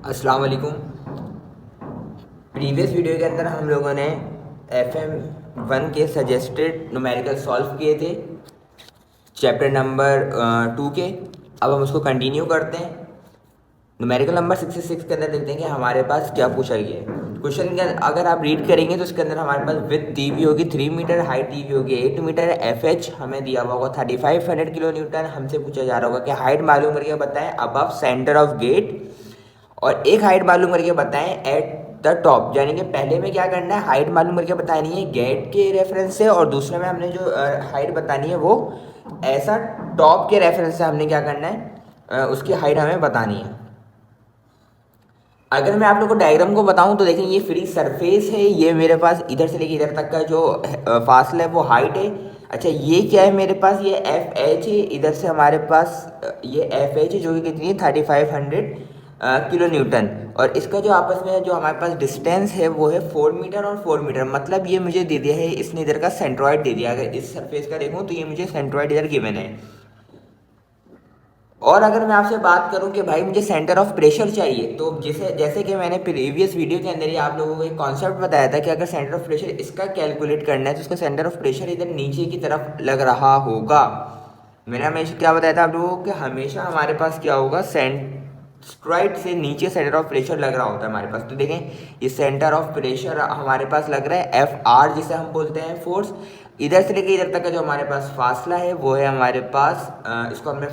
अस्सलाम वालेकुम। Previous video के अंदर हम लोगों ने FM 1 के सजेस्टेड न्यूमेरिकल सॉल्व किए थे चैप्टर नंबर 2 के। अब हम उसको कंटिन्यू करते हैं। न्यूमेरिकल नंबर 66 के अंदर देखते हैं कि हमारे पास क्या पूछा गया है। क्वेश्चन के अगर आप रीड करेंगे तो इसके अंदर हमारे पास विड्थ दी हुई होगी 3 मीटर, हाइट दी हुई होगी 8 मीटर, FH हमें दिया हुआ होगा 3500 किलो न्यूटन। हमसे पूछा जा रहा होगा कि हाइट मालूम करके बताएं अबव सेंटर ऑफ गेट, और एक हाइट मालूम करके बताएं एट द टॉप। यानी कि पहले में क्या करना है, हाइट मालूम करके बतानी है गेट के रेफरेंस से, और दूसरे में हमने जो हाइट बतानी है वो ऐसा टॉप के रेफरेंस से हमने क्या करना है, उसकी हाइट हमें बतानी है। अगर मैं आप लोग को डायग्राम को बताऊं तो देखें, ये फ्री सरफेस है, ये मेरे पास इधर से लेके इधर तक का जो फासला है वो हाइट है। अच्छा, ये क्या है मेरे पास, ये FH है, इधर से हमारे पास ये FH है जो कि कितनी है 3500 किलो न्यूटन, और इसका जो आपस में जो हमारे पास डिस्टेंस है वो है 4 मीटर और 4 मीटर। मतलब ये मुझे दे दिया है, इसने इधर का सेंट्रॉइड दे दिया। अगर इस सरफेस का देखूँ तो ये मुझे सेंट्रॉइड इधर गिवन है। और अगर मैं आपसे बात करूं कि भाई मुझे सेंटर ऑफ प्रेशर चाहिए, तो जैसे कि मैंने प्रीवियस वीडियो के अंदर ही आप लोगों को एक कॉन्सेप्ट बताया था कि अगर सेंटर ऑफ प्रेशर इसका कैलकुलेट करना है तो उसका सेंटर ऑफ प्रेशर इधर नीचे की तरफ लग रहा होगा। मैंने हमेशा क्या बताया था आप लोगों को कि हमेशा हमारे पास क्या होगा, सेंट्रॉइड से नीचे सेंटर ऑफ प्रेशर लग रहा होता है हमारे पास। तो देखें, ये सेंटर ऑफ प्रेशर हमारे पास लग रहा है FR, जिसे हम बोलते हैं फोर्स। इधर से लेकर इधर तक का जो हमारे पास फासला है वो है हमारे पास, इसको हमने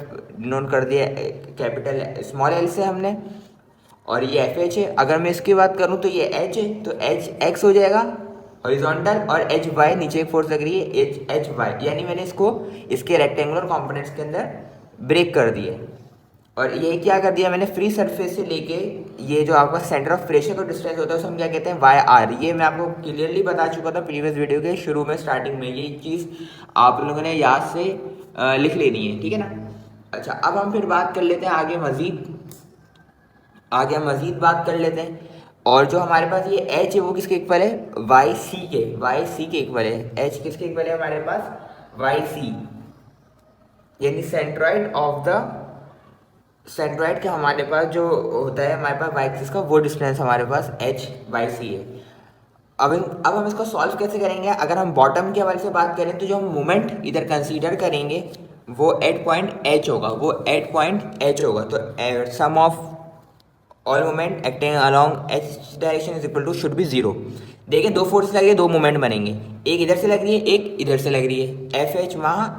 नोट कर दिया कैपिटल स्मॉल एल से हमने, और ये FH है। अगर मैं इसकी बात करूँ तो ये H है, तो HX हो जाएगा हॉरिजॉन्टल, और HY नीचे एक फोर्स लग रही है HY, यानी मैंने इसको इसके रेक्टेंगुलर कंपोनेंट्स के अंदर ब्रेक कर दिया। और ये क्या कर दिया मैंने, फ्री सरफेस से लेके ये जो आपका सेंटर ऑफ प्रेशर का डिस्टेंस होता है उसे हम क्या कहते हैं YR। ये मैं आपको क्लियरली बता चुका था प्रीवियस वीडियो के शुरू में, स्टार्टिंग में। ये चीज़ आप लोगों ने याद से लिख लेनी है, ठीक है ना। अच्छा, अब हम फिर बात कर लेते हैं आगे हम मज़ीद बात कर लेते हैं। और जो हमारे पास ये H है वो किसके इक्वल है, YC के इक्वल है। H किसके इक्वल है हमारे पास, YC, यानी सेंट्रॉइड का हमारे पास जो होता है हमारे पास वाई एक्सिस का वो डिस्टेंस हमारे पास HYC है। अब हम इसको सॉल्व कैसे करेंगे। अगर हम बॉटम के हवाले से बात करें तो जो हम मोमेंट इधर कंसीडर करेंगे वो एट पॉइंट H होगा। तो sum of all moment acting along H direction is equal to should be zero. देखिए, दो फोर्स लग रही है, दो मोमेंट बनेंगे, एक इधर से लग रही है, एक इधर से लग रही है। FH वहाँ,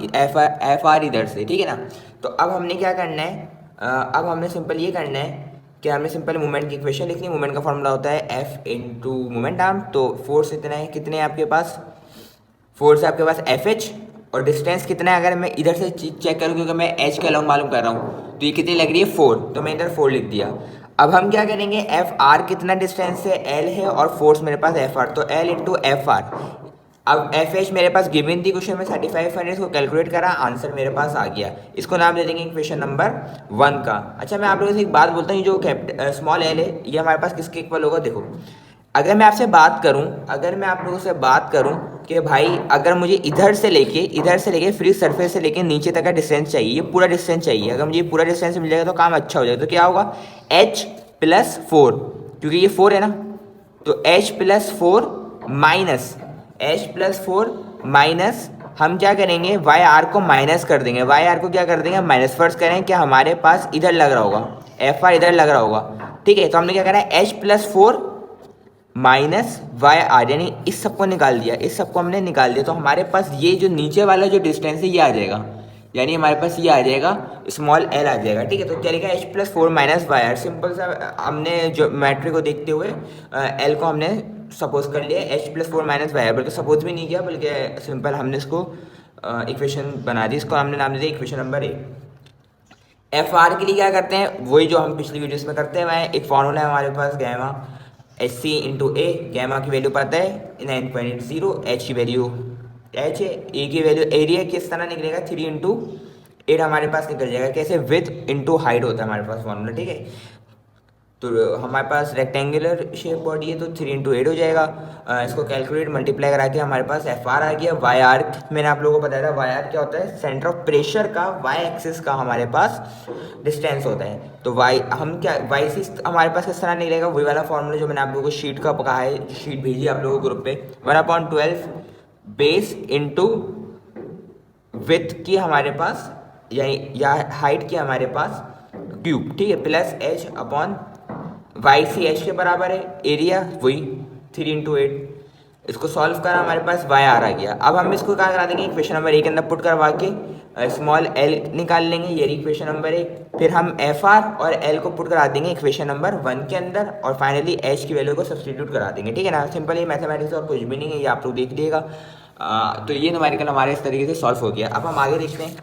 FR इधर से, ठीक है ना। तो अब हमने क्या करना है, अब हमने सिंपल ये करना है कि हमने सिंपल मोमेंट की इक्वेशन लिखनी है। मोमेंट का फॉर्मूला होता है F इंटू मोमेंट आर्म। तो फोर्स इतना है, कितने हैं आपके पास, फोर्स है आपके पास FH, और डिस्टेंस कितना है अगर मैं इधर से चेक करूँ, क्योंकि मैं H का लॉन्ग मालूम कर रहा हूँ, तो ये कितनी लग रही है 4, तो मैं इधर 4 लिख दिया। अब हम क्या करेंगे, FR कितना डिस्टेंस है, L है, और फोर्स मेरे पास FR, तो L इंटू FR। अब FH मेरे पास गिवन थी क्वेश्चन में 3500, को कैलकुलेट करा, आंसर मेरे पास आ गया। इसको नाम दे देंगे क्वेश्चन नंबर 1 का। अच्छा, मैं आप लोगों से एक बात बोलता हूँ, जो स्मॉल L है ये हमारे पास किसके इक्वल होगा। देखो, अगर मैं आप लोगों से बात करूं कि भाई अगर मुझे इधर से लेके फ्री सरफेस से लेके नीचे तक का डिस्टेंस चाहिए, ये पूरा डिस्टेंस चाहिए, अगर मुझे ये पूरा डिस्टेंस मिल जाएगा तो काम अच्छा हो जाएगा। तो क्या होगा, H+4, क्योंकि ये 4 है ना, तो H+4 माइनस हम क्या करेंगे, वाई आर को माइनस कर देंगे। वाई आर को क्या कर देंगे, माइनस। फर्स्ट करें कि हमारे पास इधर लग रहा होगा, FR इधर लग रहा होगा, ठीक है। तो हमने क्या करा है, H+4 माइनस YR, यानी इस सबको निकाल दिया, इस सबको हमने निकाल दिया। तो हमारे पास ये जो नीचे वाला जो डिस्टेंस है ये आ जाएगा, यानी हमारे पास ये आ जाएगा, स्मॉल L आ जाएगा, ठीक है। तो चलेगा H+4 माइनस YR। सिंपल सा हमने जो मैट्रिक को देखते हुए L को हमने सपोज कर लिया H+4 माइनस YR, बल्कि सपोज भी नहीं किया, बल्कि सिंपल हमने इसको इक्वेशन बना दी। इसको हमने नाम दे दिया इक्वेशन नंबर 1। FR के लिए क्या करते हैं, वही जो हम पिछली वीडियोस में करते हैं। मैं एक फॉर्मूला है हमारे पास, गैमा HC इंटू ए। गैमा की वैल्यू पता है 9.0, H की वैल्यू H है, ए की वैल्यू एरिया किस तरह निकलेगा, 3 इंटू 8 हमारे पास निकल जाएगा। कैसे, विथ इंटू हाइट होता है हमारे पास फॉर्मूला, ठीक है। तो हमारे पास रेक्टेंगुलर शेप बॉडी है तो 3 × 8 हो जाएगा। इसको कैलकुलेट मल्टीप्लाई करा के हमारे पास एफ आर आ गया। वाई आर मैंने आप लोगों को बताया था, वाई आर क्या होता है, सेंटर ऑफ प्रेशर का वाई एक्सिस का हमारे पास डिस्टेंस होता है। तो वाई हम क्या वाई सी हमारे पास किस तरह निकलेगा, वही वाला फॉर्मूला जो मैंने आप लोगों को शीट का कहा है, शीट भेजी आप लोगों को ग्रुप पे, 1/12 बेस इंटू विथ की हमारे पास या हाइट की हमारे पास क्यूब, ठीक है, plus H upon Y C H के बराबर है, एरिया वही 3 × 8। इसको सॉल्व करा हमारे पास वाई आर आ गया। अब हम इसको क्या करा देंगे, इक्वेशन नंबर 1 के अंदर पुट करवा के स्मॉल एल निकाल लेंगे, ये इक्वेशन नंबर 1। फिर हम एफ आर और एल को पुट करा देंगे इक्वेशन नंबर 1 के अंदर, और फाइनली एच की वैल्यू को सब्सटीट्यूट करा देंगे, ठीक है ना। सिंपल ये मैथमेटिक्स और कुछ भी नहीं है, ये आप लोग देख लीजिएगा। तो ये न्यूमेरिकल हमारे इस तरीके से सॉल्व हो गया। अब हम आगे देखते हैं।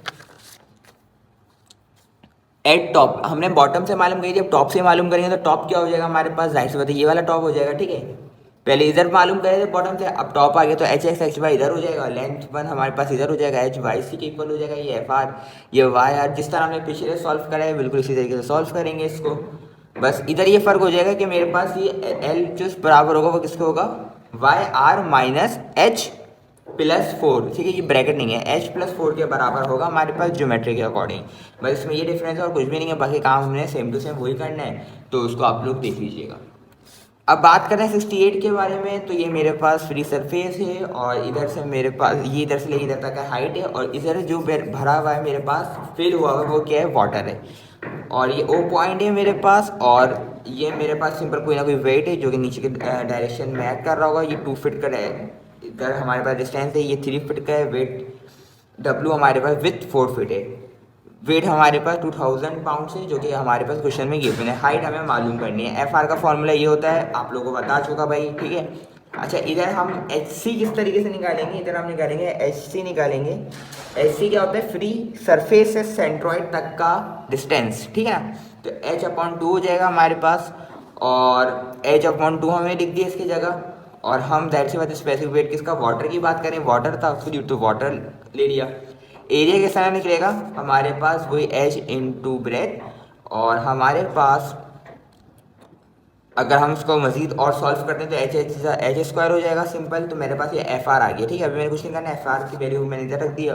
एट टॉप हमने बॉटम से मालूम करी, जब टॉप से मालूम करेंगे तो टॉप क्या हो जाएगा हमारे पास, जाहिर सी बात है ये वाला टॉप हो जाएगा, ठीक है। पहले इधर मालूम करे थे बॉटम से, अब टॉप आ गया तो एच एक्स एच वाई इधर हो जाएगा, लेंथ 1 हमारे पास इधर हो जाएगा, एच वाई सी के इक्वल हो जाएगा, ये एफ आर ये वाई आर, जिस तरह हमने पिछले सॉल्व करा है बिल्कुल इसी तरीके से सॉल्व करेंगे इसको। बस इधर ये फर्क हो जाएगा कि मेरे पास ये एल जो बराबर होगा वो किसको होगा, वाई आर माइनस एच +4, ठीक है, ये ब्रैकेट नहीं है, h +4 के बराबर होगा हमारे पास ज्योमेट्री के अकॉर्डिंग। बस इसमें ये डिफरेंस है और कुछ भी नहीं है, बाकी काम हमने सेम टू सेम वही करना है, तो उसको आप लोग देख लीजिएगा। अब बात करें 68 के बारे में, तो ये मेरे पास फ्री सरफेस है और इधर से मेरे पास ये इधर से लेके इधर तक का हाइट है, और इधर जो भरा हुआ है मेरे पास फिल हुआ हुआ वो क्या है, वाटर है, और ये ओ पॉइंट है मेरे पास, और ये मेरे पास सिंपल कोई ना कोई वेट है जो कि नीचे के डायरेक्शन में एक्ट कर रहा होगा। ये 2 फीट का इधर हमारे पास डिस्टेंस है, ये 3 फीट का है, वेट डब्ल्यू हमारे पास विथ 4 फीट है, वेट हमारे पास 2000 पाउंड है जो कि हमारे पास क्वेश्चन में गिवन है। हाइट हमें मालूम करनी है, एफ आर का फॉर्मूला ये होता है, आप लोगों को बता चुका भाई, ठीक है। अच्छा इधर हम एच सी किस तरीके से निकालेंगे, इधर हम निकालेंगे एच सी निकालेंगे। एच सी क्या होता है, फ्री सरफेस से सेंट्रॉइड तक का डिस्टेंस, ठीक है ना। तो h/2 हो जाएगा हमारे पास, और h/2 हमने लिख दिया इसकी जगह, और हम दैट से बात स्पेसिफिक वेट किसका, वाटर की बात करें, वाटर था उसको तो वाटर ले लिया। एरिया किस तरह निकलेगा हमारे पास, वही h × ब्रेथ, और हमारे पास अगर हम इसको मजीद और सॉल्व करते हैं तो एच स्क्वायर हो जाएगा सिंपल। तो मेरे पास ये एफ आर आ गया, ठीक है। अभी मैंने कुछ नहीं करना, एफ आर की वैल्यू मैंने इधर रख दिया,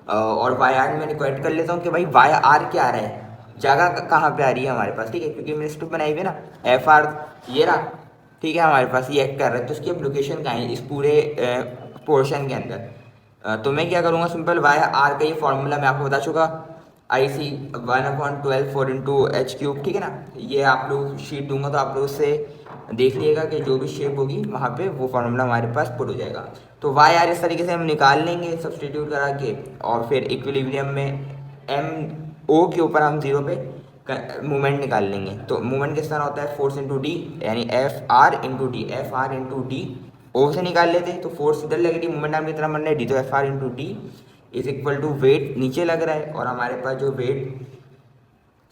और वाई आर में क्वेट कर लेता हूँ कि भाई वाई आर क्या आ रहा है, जगह कहाँ पे आ रही है हमारे पास, ठीक है, क्योंकि मैंने स्टूप बनाई हुई है ना, एफ आर ये रहा, ठीक है, हमारे पास ये एक्ट कर रहा है, तो उसकी अब लोकेशन कहाँ है इस पूरे पोर्शन के अंदर। तो मैं क्या करूँगा, सिंपल वाई आर का ये फॉर्मूला मैं आपको बता चुका, आई सी 1/12 4 × h³, ठीक है ना। ये आप लोग शीट दूंगा तो आप लोग उससे देख लीजिएगा कि जो भी शेप होगी वहाँ पे वो फार्मूला हमारे पास पुट हो जाएगा। तो वाई आर इस तरीके से हम निकाल लेंगे सब्सटीट्यूट करा के, और फिर इक्विलिब्रियम में एम ओ के ऊपर हम 0 पे मूवमेंट निकाल लेंगे। तो मूवमेंट किस तरह होता है, फोर्स इंटू डी, यानी F R into D, F R into D O से निकाल लेते हैं, तो फोर्स इधर लगेगी, मूवमेंट आर्म की तरह बन रहा है डी, तो F R into D is equal to weight नीचे लग रहा है, और हमारे पास जो वेट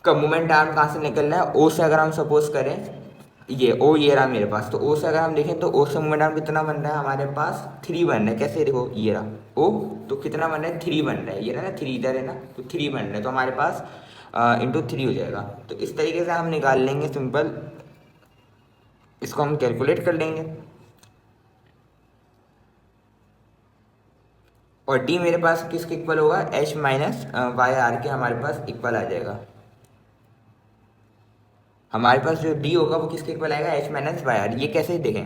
का मूवमेंट आर्म कहाँ से निकल रहा है, ओ से अगर हम सपोज करें ये ओ ये रहा मेरे पास, तो ओ से अगर हम देखें तो ओ से मूवमेंट आर्म कितना बन रहा है हमारे पास, 3 बन रहा है। कैसे देखो ये रहा ओ, तो कितना बन रहा है, 3 बन रहा है, ये रहा ना 3 इधर है ना, तो 3 बन रहा है, तो हमारे पास इंटू 3 हो जाएगा। तो इस तरीके से हम निकाल लेंगे सिंपल, इसको हम कैलकुलेट कर लेंगे, और डी मेरे पास किसके इक्वल होगा, एच माइनस वाई आर के हमारे पास इक्वल आ जाएगा। हमारे पास जो डी होगा वो किसके इक्वल आएगा, एच माइनस वाई आर। ये कैसे देखें,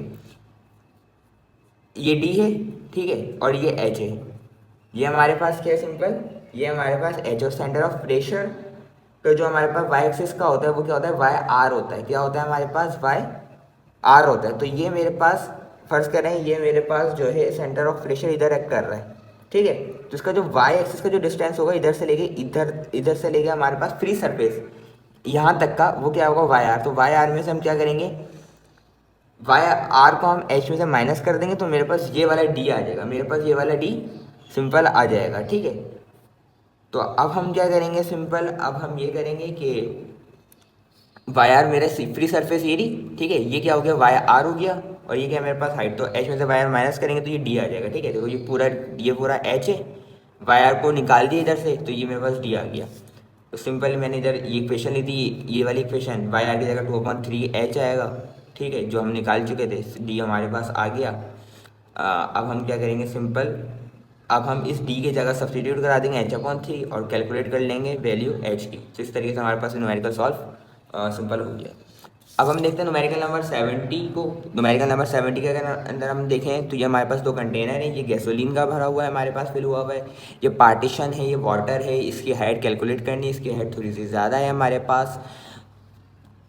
ये डी है, ठीक है, और ये एच है, ये हमारे पास क्या है सिंपल, ये हमारे पास एच और सेंटर ऑफ प्रेशर, तो जो हमारे पास वाई एक्सिस का होता है वो क्या होता है, वाई आर होता है। क्या होता है हमारे पास, वाई आर होता है। तो ये मेरे पास फर्ज करें, ये मेरे पास जो है सेंटर ऑफ प्रेशर इधर एक्ट कर रहा है, ठीक है। तो इसका जो वाई एक्सिस का जो डिस्टेंस होगा इधर से लेके इधर से लेके हमारे पास फ्री सरफेस यहाँ तक का, वो क्या होगा, वाई आर। तो वाई आर में से हम क्या करेंगे, वाई आर को हम एच में से माइनस कर देंगे, तो मेरे पास ये वाला डी आ जाएगा, मेरे पास ये वाला डी सिंपल आ जाएगा, ठीक है। तो अब हम क्या करेंगे सिंपल, अब हम ये करेंगे कि वाई आर मेरा फ्री सरफेस ये रही, ठीक है, ये क्या हो गया, वाई आर हो गया, और ये क्या मेरे पास हाइट, तो एच में से वाई आर माइनस करेंगे तो ये डी आ जाएगा, ठीक है। देखो ये पूरा एच है, वाई आर को निकाल दिया इधर से, तो ये मेरे पास डी आ गया। सिंपल मैंने इधर ये इक्वेशन ली थी, ये वाली इक्वेशन वाई आर की जगह 2/3 h आएगा, ठीक है, जो हम निकाल चुके थे, डी हमारे पास आ गया। अब हम क्या करेंगे, सिंपल अब हम इस डी की जगह सब्सटीट्यूट करा देंगे h/3 और कैलकुलेट कर लेंगे वैल्यू h की। तो इस तरीके से हमारे पास न्यूमेरिकल सॉल्व सिंपल हो गया। अब हम देखते हैं न्यूमेरिकल नंबर 70 को। न्यूमेरिकल नंबर 70 के अगर अंदर हम देखें तो ये हमारे पास दो कंटेनर है, ये गैसोलीन का भरा हुआ है, हमारे पास फिल हुआ हुआ है, ये पार्टीशन है, ये वाटर है, इसकी हाइट कैलकुलेट करनी है, इसकी हाइट थोड़ी सी ज़्यादा है हमारे पास।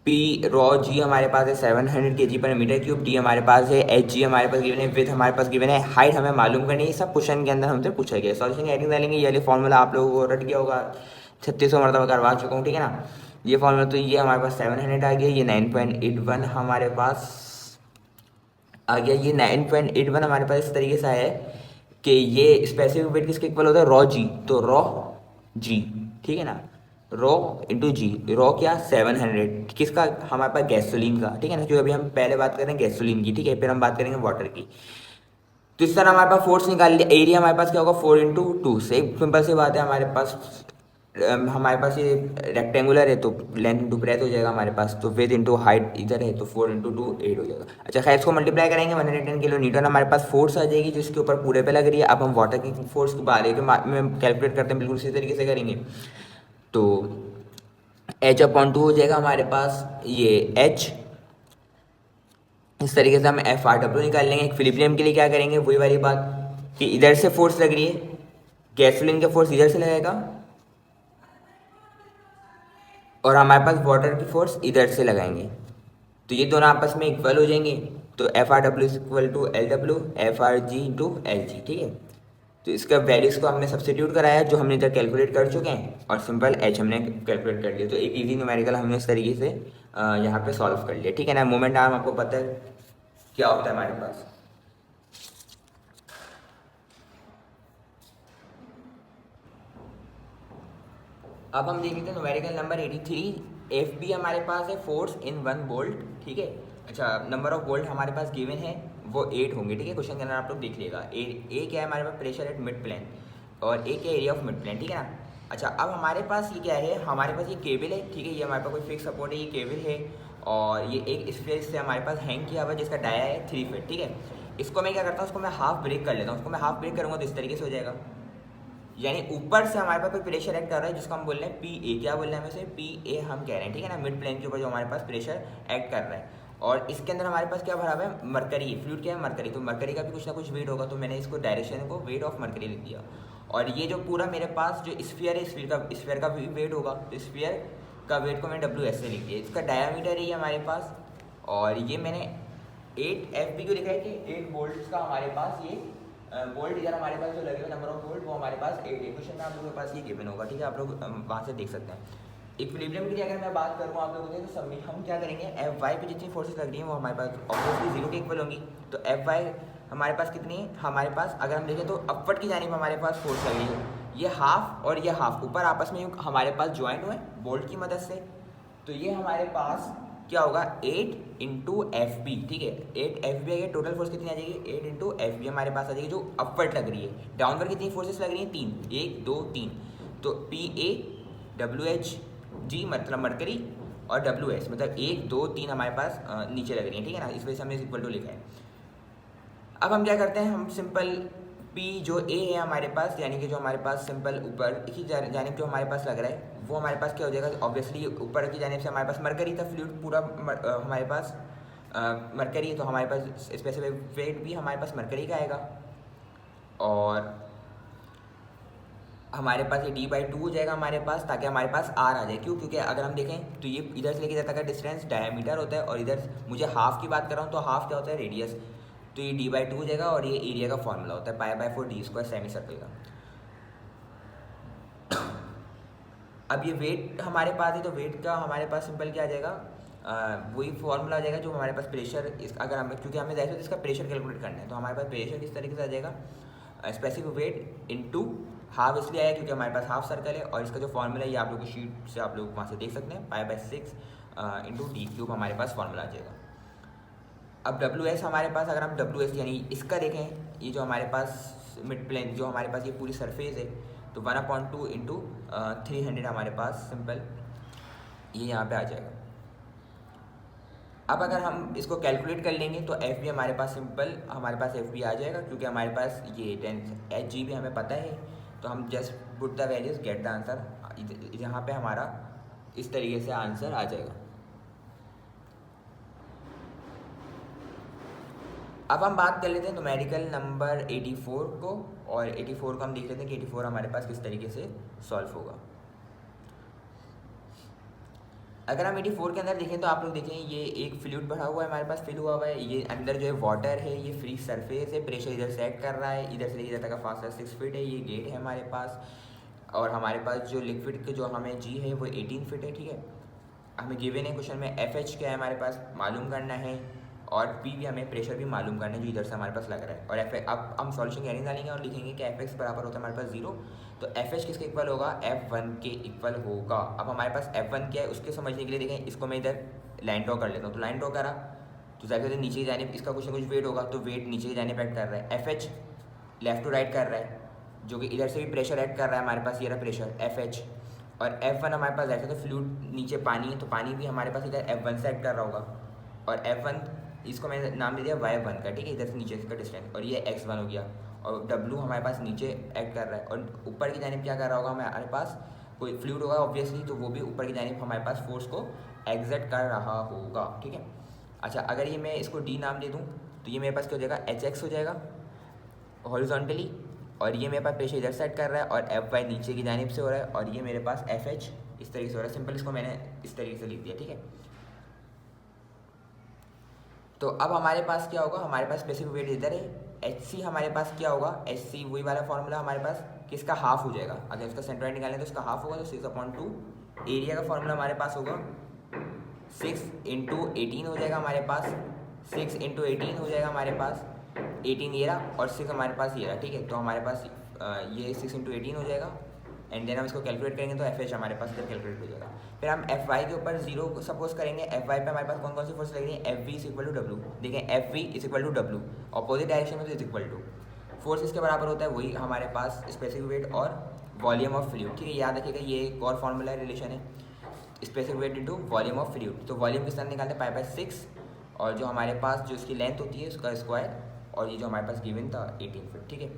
पी रॉ जी हमारे पास है 700 kg/m³, डी हमारे पास है, एच जी हमारे पास गिवन है, विथ हमारे पास गिवन है, हाइट हमें मालूम करनी है। सब क्वेश्चन के अंदर हमसे पूछा गया। सॉल्यूशन की हेडिंग डालेंगे, ये वाली फॉर्मूला आप लोगों को रट गया होगा, 3600 मरतबा करवा चुका हूँ, ठीक है ना। ये फॉर्मूला तो ये हमारे पास 700 आ गया, ये 9.81 हमारे पास आ गया, ये 9.81 हमारे पास इस तरीके से है कि ये स्पेसिफिक वेट किसके इक्वल होता है, रॉ जी, तो रॉ जी, ठीक है ना, रॉ इंटू जी, रॉ क्या 700 किसका, हमारे पास गैसोलीन का, ठीक है ना, जो अभी हम पहले बात करें गैसोलीन की, ठीक है, फिर हम बात करेंगे वाटर की। तो इस तरह हमारे पास फोर्स निकाल लिया, एरिया हमारे पास क्या होगा 4 × 2 से, एक सिंपल सी बात है, हमारे पास ये रेक्टेंगुलर है तो लेंथ इंटू ब्रेथ हो जाएगा हमारे पास, तो विथ इंटू हाइट इधर है तो 4 × 2 8 हो जाएगा। अच्छा खैर, इसको मल्टीप्लाई करेंगे 110 किलो न्यूटन हमारे पास फोर्स आ जाएगी, जिसके ऊपर पूरे पे लग रही है। अब हम वाटर की फोर्स को बाहर में कैलकुलेट करते हैं, बिल्कुल इसी तरीके से करेंगे। तो h/2 हो जाएगा हमारे पास, ये h, इस तरीके से हम FRW निकाल लेंगे। इक्विलिब्रियम के लिए क्या करेंगे, वही वाली बात कि इधर से फोर्स लग रही है, गैसोलीन का फोर्स इधर से लगेगा और हमारे पास वाटर की फोर्स इधर से लगाएंगे, तो ये दोनों आपस में इक्वल हो जाएंगे। तो FRW is equal to LW FRG into LG, ठीक है। तो इसका वैल्यूज़ को हमने सब्सटीट्यूट कराया, जो हमने इधर कैलकुलेट कर चुके हैं, और सिंपल h हमने कैलकुलेट कर लिया। तो एक इजी न्यूमेरिकल हमने इस तरीके से यहाँ पे सॉल्व कर लिया, ठीक है ना। मोमेंट आर्म आपको पता है क्या होता है हमारे पास। अब हम देख लेते हैं न्यूमेरिकल नंबर 83। एफ बी हमारे पास है फोर्स इन 1 बोल्ट, ठीक है। अच्छा, नंबर ऑफ बोल्ट हमारे पास गिवन है वो 8 होंगे, ठीक है। क्वेश्चन के अंदर आप लोग देख लिएगा, ए क्या है हमारे पास, प्रेशर एट मिड प्लेन, और ए क्या एरिया ऑफ मिड प्लेन, ठीक है ना। अच्छा, अब हमारे पास ये क्या है, हमारे पास ये केबल है, ठीक है, ये हमारे पास कोई फिक्स सपोर्ट है, ये केबल है, और ये एक स्फीयर से हमारे पास हैंग किया हुआ है, जिसका डाया है 3 फीट, ठीक है। इसको मैं क्या करता हूँ, उसको मैं हाफ ब्रेक कर लेता हूँ। उसको मैं हाफ ब्रेक करूँगा तो इस तरीके से हो जाएगा, यानी ऊपर से हमारे पास कोई प्रेशर एक्ट कर रहा है, जिसको हम बोल रहे हैं पी ए। क्या बोल रहे हैं हमें से, पी ए हम कह रहे हैं, ठीक है ना, मिड प्लेन के ऊपर जो हमारे पास प्रेशर एक्ट कर रहा है। और इसके अंदर हमारे पास क्या भरा हुआ है, मरकरी, फ्लूइड क्या है, मरकरी। तो मरकरी का भी कुछ ना कुछ वेट होगा, तो मैंने इसको डायरेक्शन को वेट ऑफ मरकरी लिख दिया। और ये जो पूरा मेरे पास जो स्फीयर है, स्फीयर का भी वेट होगा, तो स्फीयर का वेट को मैंने WS से लिख दिया। इसका डायामीटर है हमारे पास, और ये मैंने 8 FB को लिखा है कि 8 बोल्ट का हमारे पास ये बोल्ट इधर हमारे पास जो लगे हुए नंबर ऑफ बोल्ट वो हमारे पास 8 है। क्वेश्चन में आप लोगों के पास ये गिवन होगा, ठीक है, आप लोग वहाँ से देख सकते हैं। इक्विलिब्रियम के लिए अगर मैं बात करूँ आप लोगों से, तो सब हम क्या करेंगे, Fy पे जितनी फोर्सेस लग रही हैं वो हमारे पास ऑब्वियसली 0 के इक्वल होंगी। तो Fy हमारे पास कितनी है, हमारे पास अगर हम देखें तो अपवर्ड की जानिब हमारे पास फोर्स लग रही है, ये हाफ और ये हाफ ऊपर आपस में हमारे पास ज्वाइंट हुए बोल्ट की मदद से। तो ये हमारे पास क्या होगा, 8 × FB, ठीक है, 8 FB आएगी। टोटल फोर्स कितनी आ जाएगी, 8 × FB हमारे पास आ जाएगी, जो अपवर्ड लग रही है। डाउनवर्ड कितनी फोर्सेस लग रही हैं, 3, 1 2 3। तो PA WHG मतलब मरकरी, और WS मतलब 1 2 3 हमारे पास नीचे लग रही है, ठीक है ना। इस वजह से हमने इक्वल टू लिखा है। अब हम क्या करते हैं, हम सिंपल P जो A है हमारे पास, यानी कि जो हमारे पास सिंपल ऊपर की जानिब जो हमारे पास लग रहा है, वो हमारे पास क्या हो जाएगा, ऑब्वियसली ऊपर की जानिब से हमारे पास मरकरी था, फ्लूइड पूरा हमारे पास मरकरी है, तो हमारे पास स्पेसिफिक वेट भी हमारे पास मरकरी का आएगा। और हमारे पास ये D/2 हो जाएगा हमारे पास, ताकि हमारे पास R आ जाए। क्यों, क्योंकि अगर हम देखें तो ये इधर से लेकर इधर तक का डिस्टेंस डायमीटर होता है, और इधर मुझे हाफ की बात कर रहा हूँ तो हाफ क्या होता है, रेडियस। तो ये D/2 हो जाएगा, और ये एरिया का फॉर्मूला होता है π/4 d² सेमी सर्कल का। अब ये वेट हमारे पास है, तो वेट का हमारे पास सिंपल क्या आ जाएगा, वही फॉर्मूला आ जाएगा जो हमारे पास प्रेशर इस, अगर हमें, क्योंकि हमें जाए तो इसका प्रेशर कैलकुलेट करना है, तो हमारे पास प्रेशर किस तरीके से आ जाएगा, स्पेसिफिक वेट इंटू हाफ, इसलिए आया क्योंकि हमारे पास हाफ सर्कल है। और इसका जो फॉर्मूला है ये आप लोग की शीट से आप लोग वहाँ से देख सकते हैं, π/6 × d³ हमारे पास फॉर्मूला आ जाएगा। अब WS हमारे पास, अगर हम WS यानी इसका देखें, ये जो हमारे पास मिड प्लेन जो हमारे पास ये पूरी सरफेस है, तो 1/2 इंटू 300 हमारे पास सिंपल ये यहाँ पे आ जाएगा। अब अगर हम इसको कैलकुलेट कर लेंगे तो एफ बी हमारे पास सिंपल हमारे पास एफ बी आ जाएगा, क्योंकि हमारे पास ये 10 एच जी बी हमें पता है। तो हम just put the values get the answer, यहाँ पे हमारा इस तरीके से आंसर आ जाएगा। अब हम बात कर लेते हैं न्यूमेरिकल नंबर 84 को, और 84 को हम देख लेते हैं कि 84 हमारे पास किस तरीके से सॉल्व होगा। अगर हम 84 के अंदर देखें तो आप लोग देखें ये एक फ्लूइड भरा हुआ है, हमारे पास फिल हुआ हुआ है, ये अंदर जो है वाटर है, ये फ्री सरफेस है, प्रेशर इधर से एक्ट कर रहा है, इधर से इधर तक का फासला 6 फीट है, ये गेट है हमारे पास, और हमारे पास जो लिक्विड के जो हमें जी है वो 18 फीट है। ठीक है, हमें गिवन है क्वेश्चन में एफ एच क्या है हमारे पास मालूम करना है, और पी भी हमें प्रेशर भी मालूम करना है जो इधर से हमारे पास लग रहा है। और एफ अब हम सॉल्यूशन कैरी डालेंगे और लिखेंगे कि एफ एक्स बराबर होता है हमारे पास 0, तो एफ एच किसके इक्वल होगा, F1 के इक्वल होगा। अब हमारे पास F1 क्या है उसके समझने के लिए देखें, इसको मैं इधर लाइन ड्रॉ कर लेता हूँ। तो लाइन ड्रॉ करा तो जाकर नीचे की जानिब इसका कुछ ना कुछ वेट होगा, तो वेट नीचे की जानिब ऐड कर रहा है। F H left to right कर रहा है, जो कि इधर से भी प्रेशर ऐड कर रहा है हमारे पास, ये रहा प्रेशर एफ एच। और F1 हमारे पास ऐसा, तो फ्लूइड नीचे पानी है, तो पानी भी हमारे पास इधर F1 से ऐड कर रहा होगा। और F1 इसको मैंने नाम दे दिया y1 का, ठीक है, इधर से नीचे इसका डिस्टेंस, और ये x1 हो गया। और W हमारे पास नीचे ऐड कर रहा है, और ऊपर की जानिब क्या कर रहा होगा हमारे पास, कोई फ्लूइड होगा ऑब्वियसली, तो वो भी ऊपर की जानिब हमारे पास फोर्स को एग्जर्ट कर रहा होगा। ठीक है, अच्छा अगर ये मैं इसको D नाम दे दूँ तो ये मेरे पास क्या हो जाएगा, HX हो जाएगा हॉरिजॉन्टली, और ये मेरे पास प्रेशर इधर सेट कर रहा है, और Fy नीचे की जानिब से हो रहा है, और ये मेरे पास FH इस तरीके से हो रहा है। सिंपल इसको मैंने इस तरीके से लिख दिया। ठीक है, तो अब हमारे पास क्या होगा, हमारे पास स्पेसिफिक वेट इधर है, एच सी हमारे पास क्या होगा, एच सी वही वाला फॉर्मूला हमारे पास किसका हाफ हो जाएगा, अगर इसका सेंटर निकालें तो इसका हाफ होगा, तो 6/2 एरिया का फॉर्मूला हमारे पास होगा 6 इंटू 18 हो जाएगा हमारे पास, 6 इंटू 18 हो जाएगा हमारे पास, 18 ये रहा और 6 हमारे पास ये रहा। ठीक है, तो हमारे पास ये 6 इंटू 18 हो जाएगा, एंड देन हम इसको कैलकुलेट करेंगे तो एफ एच हमारे पास इधर कैलकुलेट हो जाएगा। फिर हम एफ वाई के ऊपर 0 को सपोज करेंगे, एफ वाई पे हमारे पास कौन कौन सी फोर्स लग रही है, F V is equal to W. देखें F V is equal to W, opposite direction में तो इज इक्वल टू फोर्स इसके बराबर होता है, वही हमारे पास स्पेसिफिक वेट और वॉल्यूम ऑफ फ्लूइड। ठीक है, याद रखिएगा ये एक और फॉर्मूला रिलेशन है, specific weight into volume of fluid. तो वॉल्यूम किस तरह निकालते हैं, π/6, और जो हमारे पास जो इसकी लेंथ होती है उसका स्क्वायर, और ये जो हमारे पास गिवन था 18 फीट। ठीक है,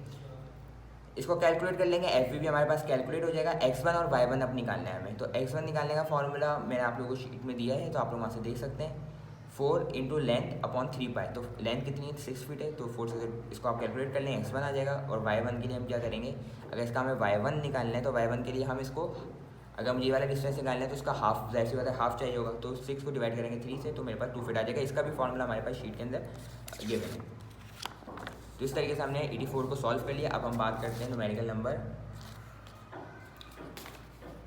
इसको कैलकुलेट कर लेंगे, एफ भी हमारे पास कैलकुलेट हो जाएगा। x1 और y1 अब निकालना है हमें, तो x1 निकालने का फॉर्मूला मैंने आप लोगों को शीट में दिया है, तो आप लोग वहाँ से देख सकते हैं, 4 इंटू लेंथ अपॉन 3π। तो लेंथ कितनी है, 6 फीट है, तो 4 से इसको आप कैलकुलेट कर लें, x1 आ जाएगा। और y1 के लिए हम क्या करेंगे, अगर इसका हमें y1 निकालना है तो y1 के लिए हम इसको, अगर मुझे ये वाला डिस्टेंस निकालना है तो इसका हाफ, जाहिर सी बात है हाफ चाहिए होगा, तो 6 को डिवाइड करेंगे 3 से, तो मेरे पास 2 फीट आ जाएगा। इसका भी फॉर्मूला हमारे पास शीट के अंदर गिवन है। तो इस तरीके से हमने 84 को सॉल्व कर लिया। अब हम बात करते हैं न्यूमेरिकल नंबर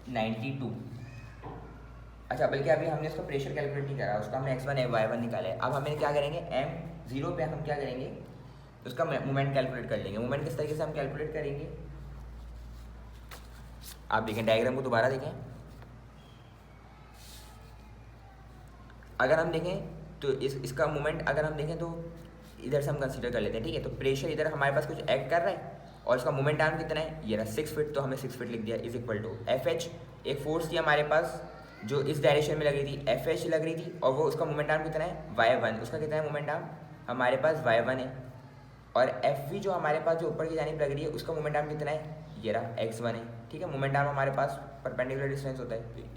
92। अच्छा, बल्कि अभी हमने इसका प्रेशर कैलकुलेट नहीं करा, उसका हमने x1 y1 निकाला है। अब हमें क्या करेंगे, m0 पे हम क्या करेंगे, उसका मोमेंट कैलकुलेट कर लेंगे। मोमेंट किस तरीके से हम कैलकुलेट करेंगे, आप देखें डायग्राम को दोबारा देखें। अगर हम देखें तो इसका मोमेंट अगर हम देखें तो इधर से हम कंसीडर कर लेते हैं। ठीक है, तो प्रेशर इधर हमारे पास कुछ एक्ट कर रहा है, और इसका मोमेंट आर्म कितना है, ये रहा 6 फीट, तो हमने 6 फीट लिख दिया, is equal to F H, एक फोर्स थी हमारे पास जो इस डायरेक्शन में लग रही थी, एफ एच लग रही थी, और वो उसका मोमेंट आर्म कितना है, y1, उसका कितना है मोमेंट आर्म, हमारे पास y1 है। और एफ वी जो हमारे पास जो ऊपर की जानिब लग रही है उसका मोमेंट आर्म कितना है, ये रहा x1 है। ठीक है, मोमेंट आर्म हमारे पास परपेंडिकुलर डिस्टेंस होता है,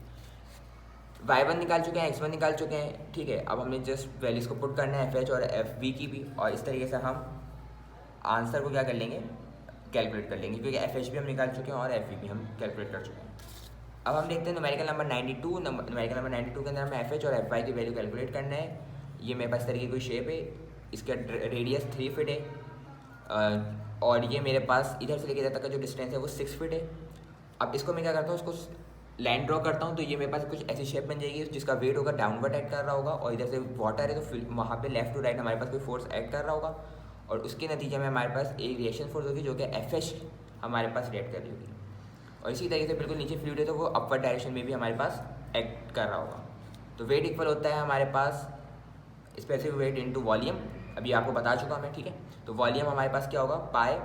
y1 निकाल चुके हैं, x1 निकाल चुके हैं। ठीक है, अब हमने जस्ट वैल्यूज़ को पुट करना है, एफ एच और एफ वी की भी, और इस तरीके से हम आंसर को क्या कर लेंगे, कैलकुलेट कर लेंगे, क्योंकि एफ एच भी हम निकाल चुके हैं और एफ वी भी हम कैलकुलेट कर चुके हैं। अब हम देखते हैं न्यूमेरिकल नंबर 92। न्यूमेरिकल नंबर 92 के अंदर हमें एफ एच और एफ वाई की वैल्यू कैलकुलेट करना है। ये मेरे पास इस तरीके की कोई शेप है, इसका रेडियस 3 फीट है, और ये मेरे पास इधर से लेकर इधर तक का जो डिस्टेंस है वो 6 फीट है। अब इसको मैं क्या करता हूँ, इसको लाइन ड्रॉ करता हूँ, तो ये मेरे पास कुछ ऐसी शेप बन जाएगी जिसका वेट होगा डाउनवर्ड ऐड कर रहा होगा, और इधर से वाटर है तो वहाँ पे लेफ्ट टू राइट हमारे पास कोई फोर्स ऐड कर रहा होगा, और उसके नतीजे में हमारे पास एक रिएक्शन फोर्स होगी जो कि एफ एच हमारे पास रिएक्ट कर रही होगी। और इसी तरीके से बिल्कुल नीचे फ्लूइड है तो वो अपवर्ड डायरेक्शन में भी हमारे पास एक्ट कर रहा होगा। तो वेट इक्वल होता है हमारे पास स्पेसिफिक वेट इनटू वॉल्यूम, अभी आपको बता चुका मैं। ठीक है, तो वॉल्यूम हमारे पास क्या होगा, pi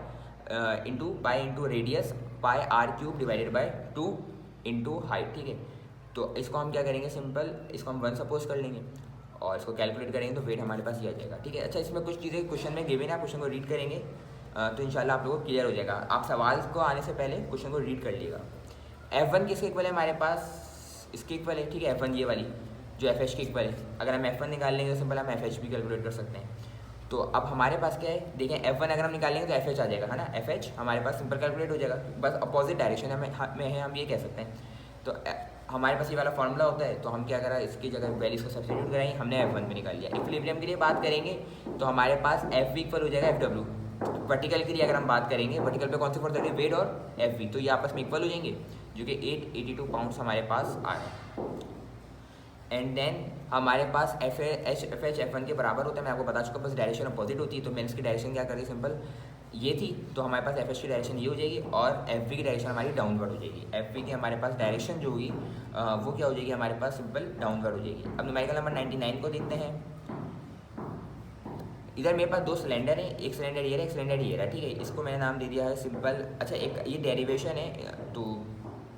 into radius pi R cube divided by 2 into height, ठीक है। तो इसको हम क्या करेंगे, सिंपल इसको हम 1 सपोज कर लेंगे और इसको कैलकुलेट करेंगे तो वेट हमारे पास ये आ जाएगा, ठीक है। अच्छा, इसमें कुछ चीज़ें क्वेश्चन में गिवन है, आप क्वेश्चन को रीड करेंगे तो इंशाल्लाह आप लोगों को क्लियर हो जाएगा। आप सवाल को आने से पहले क्वेश्चन को रीड कर लीजिएगा। F1 किसके इक्वल है हमारे पास, इसके इक्वल है, ठीक है। F1 ये वाली जो FH के इक्वल है, अगर हम F1 निकाल लेंगे तो सिंपल हम FH भी कैलकुलेट कर सकते हैं। तो अब हमारे पास क्या है, देखें F1 अगर हम निकालेंगे तो FH आ जाएगा, है ना। FH हमारे पास सिंपल कैलकुलेट हो जाएगा, बस अपोजिट डायरेक्शन में है, हम ये कह सकते हैं। तो हमारे पास ये वाला फॉर्मूला होता है, तो हम क्या करा, इसकी जगह वैल्यूज को सब्स्टिट्यूट कराएंगे, हमने F1 भी निकाल लिया। इक्विलिब्रियम के लिए बात करेंगे तो हमारे पास F इक्वल हो जाएगा FW। वर्टिकल के लिए अगर हम बात करेंगे, वर्टिकल पे कौन से फोर्स है, वेट और FV, तो ये आपस में इक्वल हो जाएंगे, जो कि 882 पाउंड्स हमारे पास आ रहा है। एंड देन हमारे पास FH F1 के बराबर होता है, मैं आपको बता चुका, बस डायरेक्शन अपोजिट होती है। तो मैंने इसकी डायरेक्शन क्या करी, सिंपल ये थी, तो हमारे पास FH की डायरेक्शन ये हो जाएगी और FV की डायरेक्शन हमारी डाउनवर्ड हो जाएगी। FV की हमारे पास डायरेक्शन जो होगी वो क्या हो जाएगी, हमारे पास सिंपल डाउनवर्ड हो जाएगी। अब न्यूमेरिकल नंबर 99 को देखते हैं। इधर मेरे पास 2 सिलेंडर है, एक सिलेंडर ये रहा, एक सिलेंडर ये रहा, ठीक है। इसको मैंने नाम दे दिया है सिंपल। अच्छा, एक ये डेरिवेशन है, तो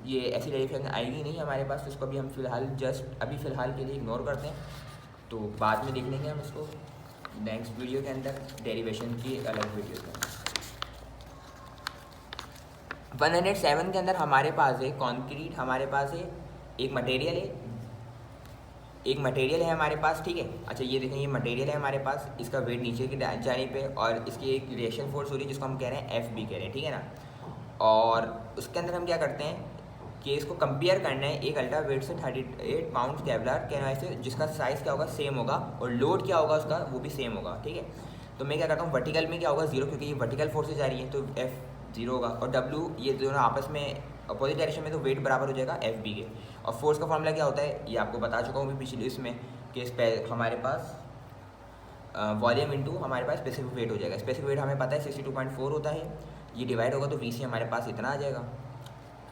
ये ऐसी डेरिवेशन आएगी नहीं हमारे पास, तो इसको अभी हम फ़िलहाल के लिए इग्नोर करते हैं, तो बाद में देख लेंगे हम इसको नेक्स्ट वीडियो के अंदर, डेरिवेशन की अलग वीडियो के अंदर। 107 के अंदर हमारे पास है कंक्रीट, हमारे पास है एक मटेरियल है हमारे पास, ठीक है। अच्छा, ये देखें, ये मटेरियल है हमारे पास, इसका वेट नीचे की जाने पे और इसकी एक रिएक्शन फोर्स हो रही है जिसको हम कह रहे हैं FB कह रहे हैं, ठीक है ना। और उसके अंदर हम क्या करते हैं कि इसको कंपेयर करना है एक अल्ट्रा वेट से 38 पाउंड केवलार कैनवास से, जिसका साइज़ क्या होगा, सेम होगा, और लोड क्या होगा उसका, वो भी सेम होगा, ठीक है। तो मैं क्या करता हूँ, वर्टिकल में क्या होगा 0, क्योंकि ये वर्टिकल फोर्सेज आ रही है, तो F 0 होगा, और W ये दोनों आपस में अपोजिट डायरेक्शन में, तो वेट बराबर हो जाएगा FB के। और फोर्स का फॉर्मूला क्या होता है, ये आपको बता चुका हूँ पिछले इसमें, कि इस पर हमारे पास वॉल्यूम इंटू हमारे पास स्पेसिफिक वेट हो जाएगा। स्पेसिफिक वेट हमें पता है 62.4 होता है, ये डिवाइड होगा तो VC हमारे पास इतना आ जाएगा।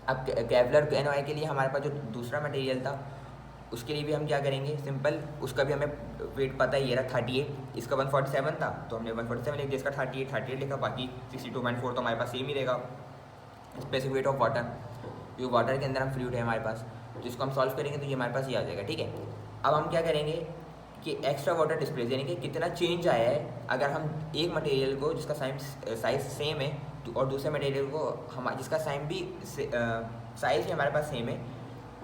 अब केवलर NY के लिए हमारे पास जो दूसरा मटेरियल था, उसके लिए भी हम क्या करेंगे, सिंपल उसका भी हमें वेट पता है, ये रहा 38, इसका 147 था, तो हमने 147 लिख दिया, इसका 38 लिखा, बाकी 62.4 तो हमारे पास सेम ही रहेगा। स्पेसिफिक वेट ऑफ वाटर, जो वाटर के अंदर हम फ्लूइड है हमारे पास, तो इसको हम सॉल्व करेंगे तो ये हमारे पास ये आ जाएगा, ठीक है। अब हम क्या करेंगे कि एक्स्ट्रा वाटर डिस्प्लेस, यानी कि कितना चेंज आया है अगर हम एक मटेरियल को जिसका साइज़ सेम है, और दूसरे मटेरियल को हम जिसका साइज भी हमारे पास सेम है,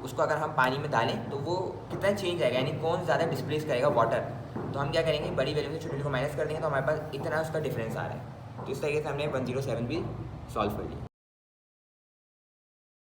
उसको अगर हम पानी में डालें तो वो कितना चेंज आएगा, यानी कौन ज़्यादा डिस्प्लेस करेगा वाटर। तो हम क्या करेंगे, बड़ी वैल्यू से छोटी को माइनस कर देंगे, तो हमारे पास इतना उसका डिफरेंस आ रहा है। तो इस तरीके से हमने 107 भी सॉल्व कर लिया।